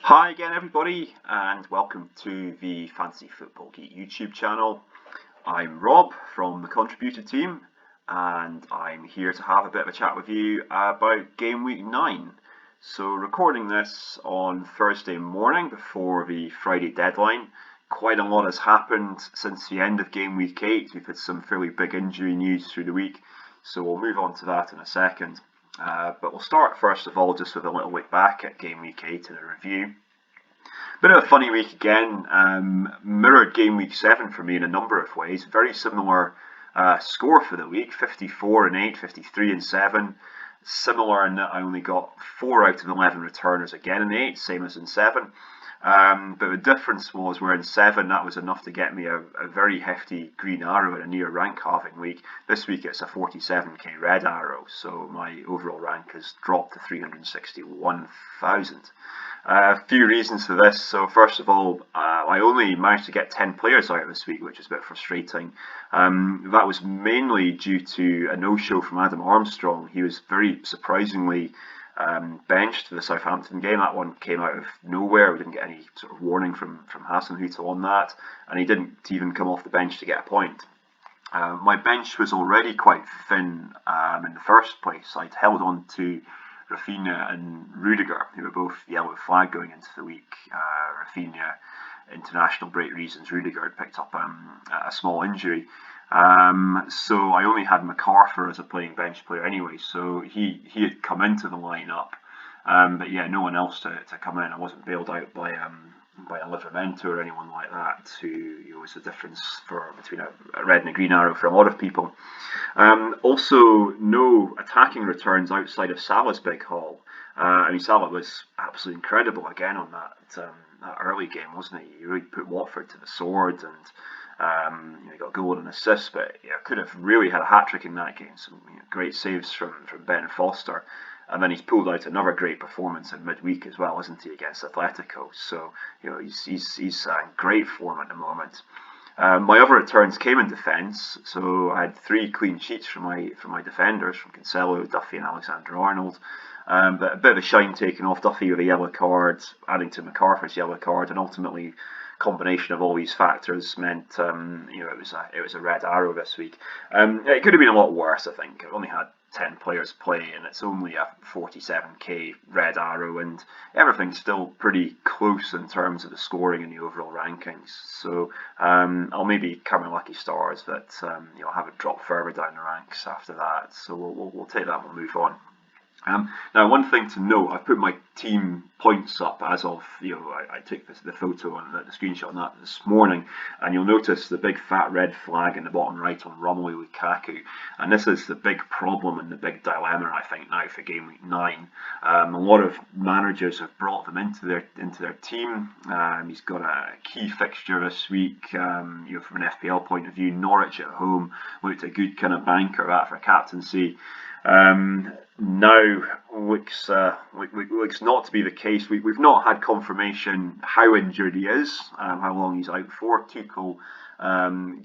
Hi again, everybody, and welcome to the Fantasy Football Geek YouTube channel. I'm Rob from the Contributed team, and I'm here to have a bit of a chat with you about Game Week 9. So, recording this on Thursday morning before the Friday deadline. Quite a lot has happened since the end of Game Week 8. We've had some fairly big injury news through the week, so we'll move on to that in a second. But we'll start first of all just with a little look back at Game Week 8 and a review. Bit of a funny week again, mirrored Game Week 7 for me in a number of ways. Very similar score for the week, 54 and 8, 53 and 7. Similar in that I only got 4 out of 11 returners again in 8, same as in 7. But the difference was where in 7 that was enough to get me a very hefty green arrow in a near rank halving week. This week it's a 47k red arrow, so my overall rank has dropped to 361,000. A few reasons for this. So first of all, I only managed to get 10 players out this week, which is a bit frustrating. That was mainly due to a no-show from Adam Armstrong. He was very surprisingly benched for the Southampton game. That one came out of nowhere. We didn't get any sort of warning from Hasenhüttl on that, and he didn't even come off the bench to get a point. My bench was already quite thin in the first place. I'd held on to Rafinha and Rudiger, who were both yellow flag going into the week. Rafinha, international break reasons. Rudiger had picked up a small injury. So I only had MacArthur as a playing bench player anyway, so he had come into the lineup. But yeah, no one else to come in. I wasn't bailed out by a Livramento or anyone like that, who was the difference between a red and a green arrow for a lot of people. Also, no attacking returns outside of Salah's big haul. Salah was absolutely incredible again on that early game, wasn't he? He really put Watford to the sword, and he got a goal and an assist, but could have really had a hat-trick in that game. Some great saves from Ben Foster. And then he's pulled out another great performance in midweek as well, isn't he, against Atletico? So he's in great form at the moment. My other returns came in defence, so I had 3 clean sheets from my defenders, from Cancelo, Duffy, and Alexander-Arnold. But a bit of a shine taken off Duffy with a yellow card, adding to MacArthur's yellow card, and ultimately combination of all these factors meant it was a red arrow this week. It could have been a lot worse, I think. I've only had 10 players play, and it's only a 47k red arrow, and everything's still pretty close in terms of the scoring and the overall rankings. So I'll maybe count my lucky stars that I'll have it drop further down the ranks after that. So we'll take that and we'll move on. Now, one thing to note, I've put my team points up as of, I took the photo and the screenshot on that this morning, and you'll notice the big fat red flag in the bottom right on Romelu Lukaku, and this is the big problem and the big dilemma, I think, now for Game Week 9. A lot of managers have brought them into their team. He's got a key fixture this week, from an FPL point of view. Norwich at home looked a good kind of banker that for captaincy. Now looks not to be the case. We've not had confirmation how injured he is, how long he's out for. Tuchel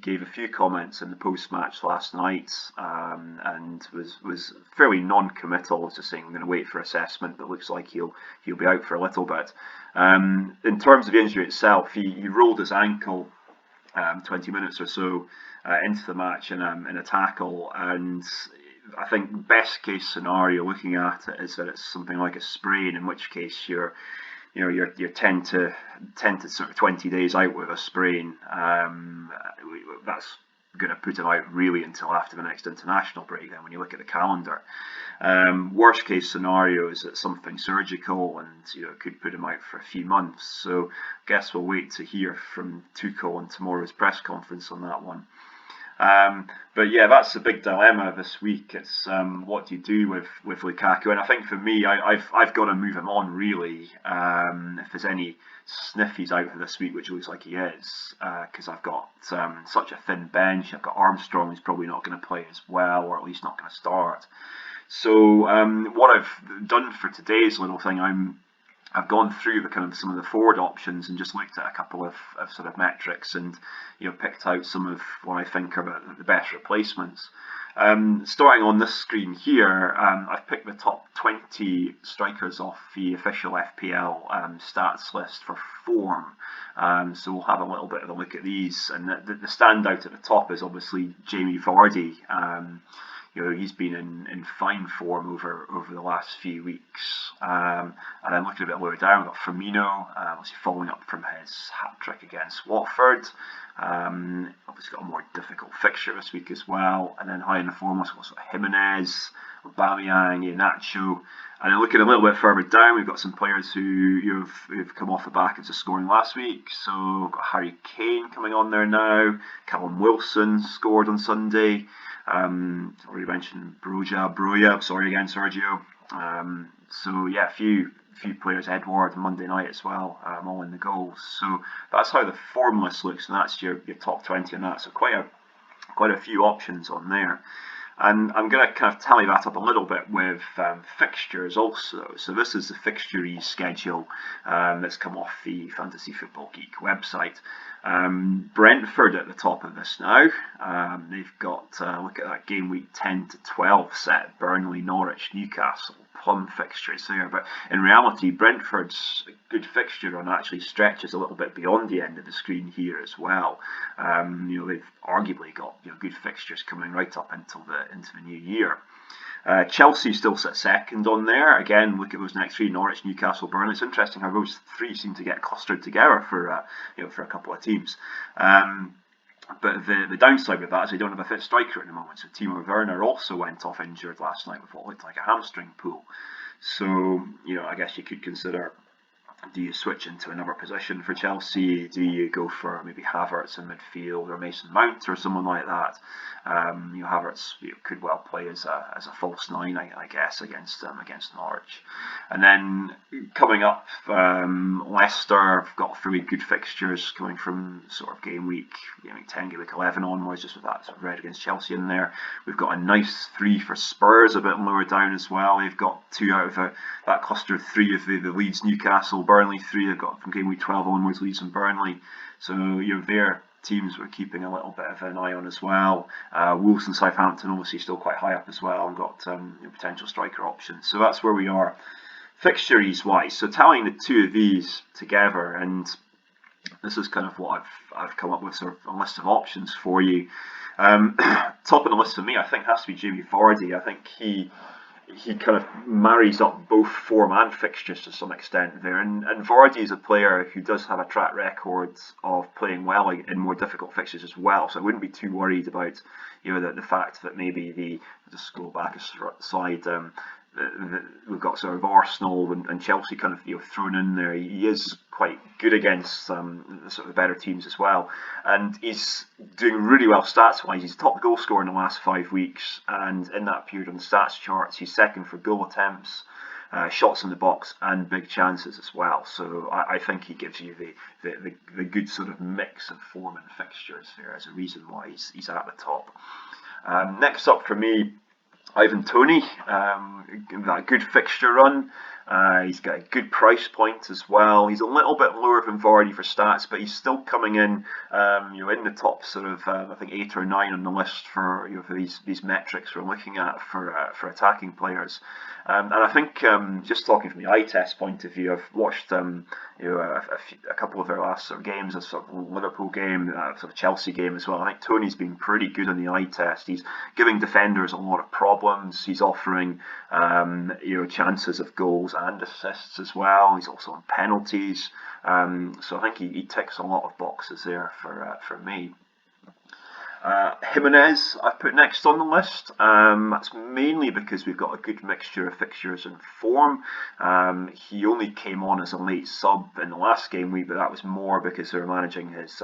gave a few comments in the post-match last night, and was fairly non-committal, just saying I'm going to wait for assessment, but looks like he'll be out for a little bit. In terms of the injury itself, he rolled his ankle 20 minutes or so into the match in a tackle, and I think best case scenario looking at it is that it's something like a sprain, in which case you're 10 to sort of 20 days out with a sprain. That's going to put him out really until after the next international break. Then when you look at the calendar, worst case scenario is that something surgical, and could put him out for a few months. So I guess we'll wait to hear from Tuchel on tomorrow's press conference on that one. But yeah, that's the big dilemma this week. It's what do you do with Lukaku? And I think for me, I've got to move him on really. If there's any sniff he's out for this week, which looks like he is, because I've got such a thin bench. I've got Armstrong, who's probably not going to play as well, or at least not going to start. So what I've done for today's little thing, I've gone through some of the forward options and just looked at a couple of sort of metrics, and picked out some of what I think are the best replacements. Starting on this screen here, I've picked the top 20 strikers off the official FPL stats list for form. So we'll have a little bit of a look at these. And the standout at the top is obviously Jamie Vardy. He's been in fine form over the last few weeks. And then looking a bit lower down, we've got Firmino, obviously following up from his hat-trick against Watford. Obviously got a more difficult fixture this week as well. And then high in the form, we've got Jimenez, Aubameyang, Iheanacho. And then looking a little bit further down, we've got some players who've come off the back of scoring last week. So we've got Harry Kane coming on there now. Callum Wilson scored on Sunday. Already mentioned Broja. Sorry again, Sergio. So yeah, a few players. Edward Monday night as well. All in the goals. So that's how the form list looks, and that's your top 20 on that. So quite a few options on there. And I'm going to kind of tally that up a little bit with fixtures also. So this is the fixture schedule that's come off the Fantasy Football Geek website. Brentford at the top of this now. They've got, look at that, game week 10 to 12 set. Burnley, Norwich, Newcastle, plum fixtures there. But in reality, Brentford's good fixture run actually stretches a little bit beyond the end of the screen here as well. They've arguably got good fixtures coming right up into the new year. Chelsea still sit second on there. Again, look at those next three: Norwich, Newcastle, Burnley. It's interesting how those three seem to get clustered together for a couple of teams. But the downside with that is they don't have a fit striker at the moment. So Timo Werner also went off injured last night with what looked like a hamstring pull. So I guess you could consider, do you switch into another position for Chelsea? Do you go for maybe Havertz in midfield or Mason Mount or someone like that? Havertz could well play as a false nine, I guess, against Norwich. And then coming up, Leicester have got three good fixtures coming from sort of game week 10, game week 11 onwards, just with that sort of red against Chelsea in there. We've got a nice 3 for Spurs a bit lower down as well. They've got 2 out of that cluster of 3 of the Leeds, Newcastle, Burnley. 3 they've got from game week 12 onwards, Leeds and Burnley. So their teams we're keeping a little bit of an eye on as well. Wolves and Southampton obviously still quite high up as well, and got potential striker options. So that's where we are fixtures wise. So tallying the two of these together, and this is kind of what I've come up with, sort of a list of options for you. Top of the list for me, I think, has to be Jamie Vardy. I think he kind of marries up both form and fixtures to some extent there. And Vardy is a player who does have a track record of playing well in more difficult fixtures as well. So I wouldn't be too worried about the fact that maybe just scroll back a slide. We've got sort of Arsenal and Chelsea kind of thrown in there. He is quite good against the sort of better teams as well, and he's doing really well stats wise. He's top goal scorer in the last 5 weeks, and in that period on the stats charts, he's second for goal attempts, shots in the box, and big chances as well. So I think he gives you the good sort of mix of form and fixtures there as a reason why he's at the top. Next up for me, Ivan Toney, that good fixture run. He's got a good price point as well. He's a little bit lower than Vardy for stats, but he's still coming in, in the top sort of I think 8 or 9 on the list for for these metrics we're looking at for attacking players. And I think just talking from the eye test point of view, I've watched a couple of their last sort of games, a sort of Liverpool game, sort of Chelsea game as well. I think Tony's been pretty good on the eye test. He's giving defenders a lot of problems. He's offering chances of goals and assists as well. He's also on penalties. So I think he ticks a lot of boxes there for me. Jimenez I've put next on the list. That's mainly because we've got a good mixture of fixtures and form. He only came on as a late sub in the last game week, but that was more because they were managing his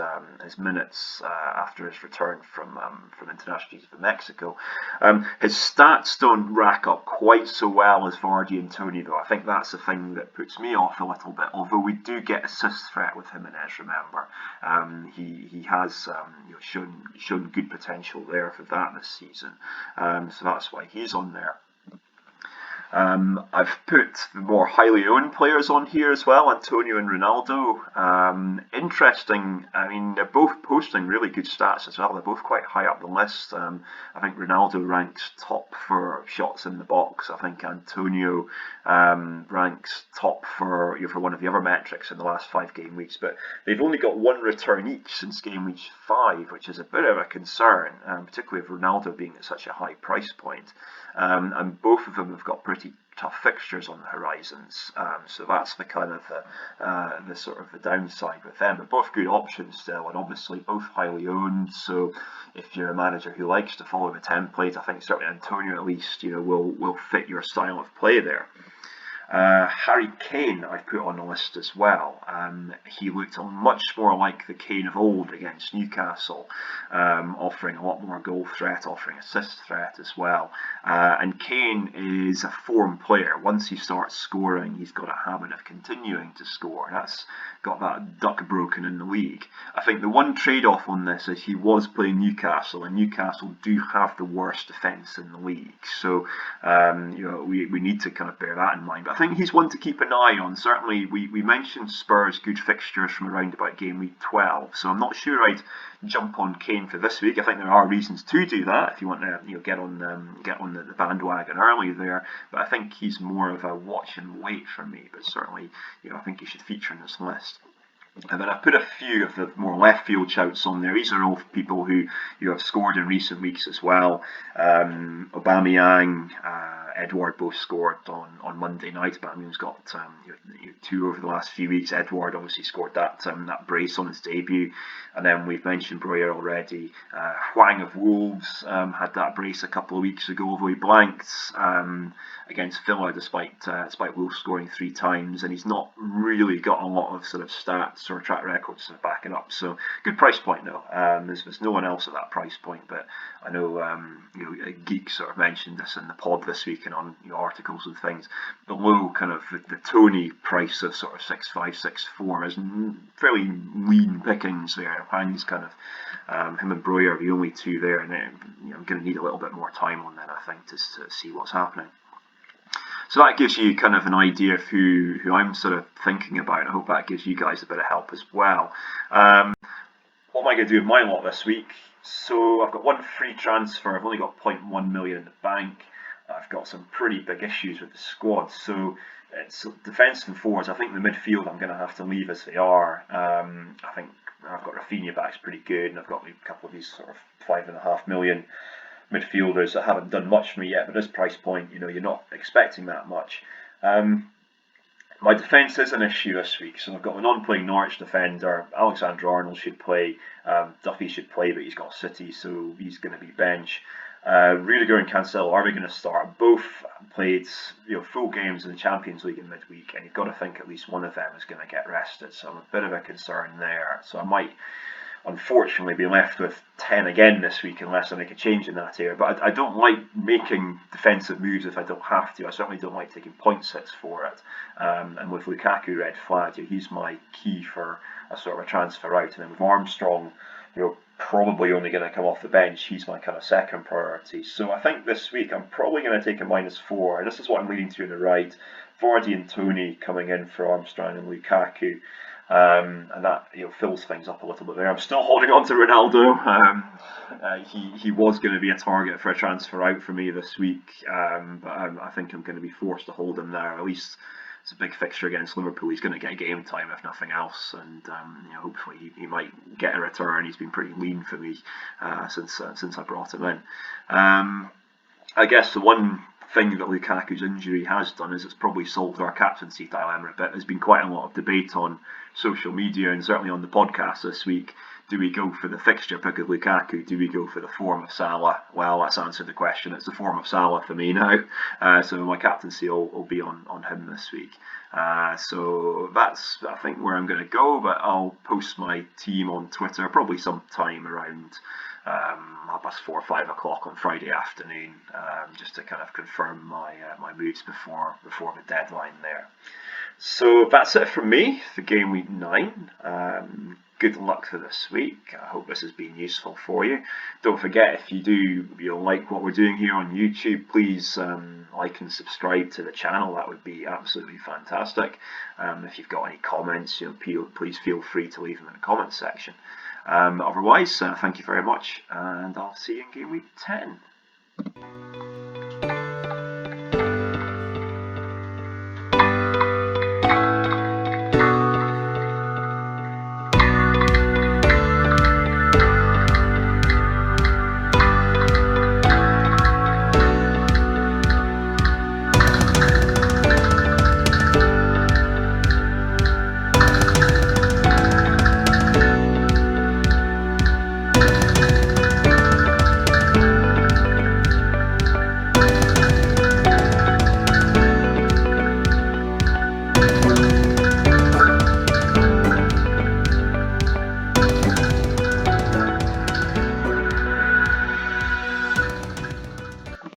minutes after his return from international duty for Mexico. His stats don't rack up quite so well as Vardy and Toney, though. I think that's the thing that puts me off a little bit. Although we do get assist threat with Jimenez, remember, he has shown good potential there for that this season, so that's why he's on there. I've put the more highly owned players on here as well, Antonio and Ronaldo. Interesting, I mean, they're both posting really good stats as well. They're both quite high up the list. I think Ronaldo ranks top for shots in the box. I think Antonio ranks top for one of the other metrics in the last 5 game weeks. But they've only got one return each since game week 5, which is a bit of a concern, particularly with Ronaldo being at such a high price point. And both of them have got pretty tough fixtures on the horizons, so that's the kind of the sort of the downside with them. But both good options still, and obviously both highly owned. So if you're a manager who likes to follow the template, I think certainly Antonio at least will fit your style of play there. Harry Kane I've put on the list as well. He looked much more like the Kane of old against Newcastle, offering a lot more goal threat, offering assist threat as well. And Kane is a form player. Once he starts scoring, he's got a habit of continuing to score. That's got that duck broken in the league. I think the one trade-off on this is he was playing Newcastle, and Newcastle do have the worst defence in the league. So we need to kind of bear that in mind. But I think he's one to keep an eye on. Certainly, we mentioned Spurs' good fixtures from around about game week 12, so I'm not sure I'd jump on Kane for this week. I think there are reasons to do that if you want to get on the bandwagon early there. But I think he's more of a watch and wait for me. But certainly, I think he should feature in this list. And then I put a few of the more left field shouts on there. These are all people who have scored in recent weeks as well. Aubameyang, Edouard both scored on Monday night. Aubameyang's got 2 over the last few weeks. Edouard obviously scored that brace on his debut. And then we've mentioned Breuer already. Hwang of Wolves had that brace a couple of weeks ago, although he blanked against Villa despite Wolves scoring 3 times, and he's not really got a lot of sort of stats or track records to back it up. So good price point though. There's no one else at that price point, but I know a geek sort of mentioned this in the pod this week and on articles and things. Below kind of the Tony price of sort of 6.5, 6.4 is fairly lean pickings there. Hwang's kind of him and Breuer are the only 2 there, and I'm going to need a little bit more time on that, I think, to see what's happening. So that gives you kind of an idea of who I'm sort of thinking about. I hope that gives you guys a bit of help as well. What am I going to do with my lot this week? So I've got one free transfer. I've only got 0.1 million in the bank. I've got some pretty big issues with the squad. So it's defence and forwards. I think the midfield I'm going to have to leave as they are. I think I've got Rafinha back's pretty good, and I've got a couple of these sort of 5.5 million midfielders that haven't done much for me yet, but at this price point, you're not expecting that much. My defence is an issue this week, so I've got a non-playing Norwich defender. Alexander-Arnold should play, Duffy should play, but he's got City, so he's going to be bench. Rudiger and Cancelo, are we going to start? Both played full games in the Champions League in midweek, and you've got to think at least one of them is going to get rested, so I'm a bit of a concern there. So I might unfortunately be left with 10 again this week unless I make a change in that area. But I don't like making defensive moves if I don't have to. I certainly don't like taking points hits for it. And with Lukaku red flagged, he's my key for a sort of a transfer out. And then with Armstrong, probably only going to come off the bench, he's my kind of second priority. So I think this week I'm probably going to take a -4. And this is what I'm leading to on the right. Vardy and Tony coming in for Armstrong and Lukaku. And that fills things up a little bit there. I'm still holding on to Ronaldo. He was going to be a target for a transfer out for me this week, but I think I'm going to be forced to hold him there. At least it's a big fixture against Liverpool. He's going to get game time if nothing else, and hopefully he might get a return. He's been pretty lean for me since I brought him in. I guess the one thing that Lukaku's injury has done is it's probably solved our captaincy dilemma a bit. There's been quite a lot of debate on social media and certainly on the podcast this week. Do we go for the fixture pick of Lukaku? Do we go for the form of Salah? Well, that's answered the question. It's the form of Salah for me now. So my captaincy will be on him this week. So that's, I think, where I'm going to go. But I'll post my team on Twitter probably sometime around 4 or 5 o'clock on Friday afternoon, just to kind of confirm my moves before the deadline there. So that's it from me for game week 9. Good luck for this week. I hope this has been useful for you. Don't forget, if you like what we're doing here on YouTube, please like and subscribe to the channel. That would be absolutely fantastic. If you've got any comments, please feel free to leave them in the comments section. Otherwise, thank you very much, and I'll see you in game week 10.